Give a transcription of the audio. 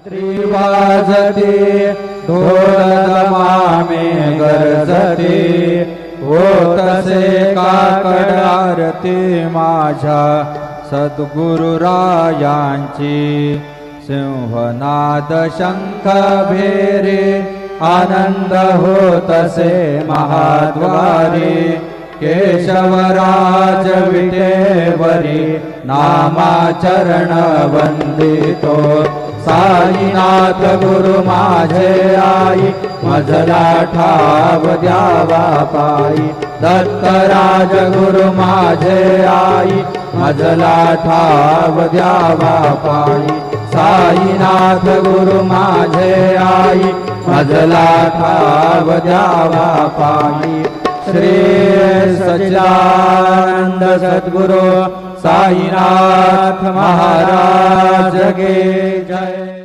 घंटी वाजते ढोल दमामे गरजते होतसे काकड आरती माझ्या सद्गुरुरायांची सिंहनाद शंख भेरे आनंद होतसे महाद्वारे केशवराज विटेवरी नामाचरण वंदितो साईनाथ गुरु माझे आई मजला ठाव द्यावा पायी दत्तराज गुरु माझे आई मजला ठाव द्यावा पायी साईनाथ गुरु माझे आई मजला ठाव द्यावा पायी श्री सच्चिदानंद सद्गुरु साईनाथ महाराज की जय।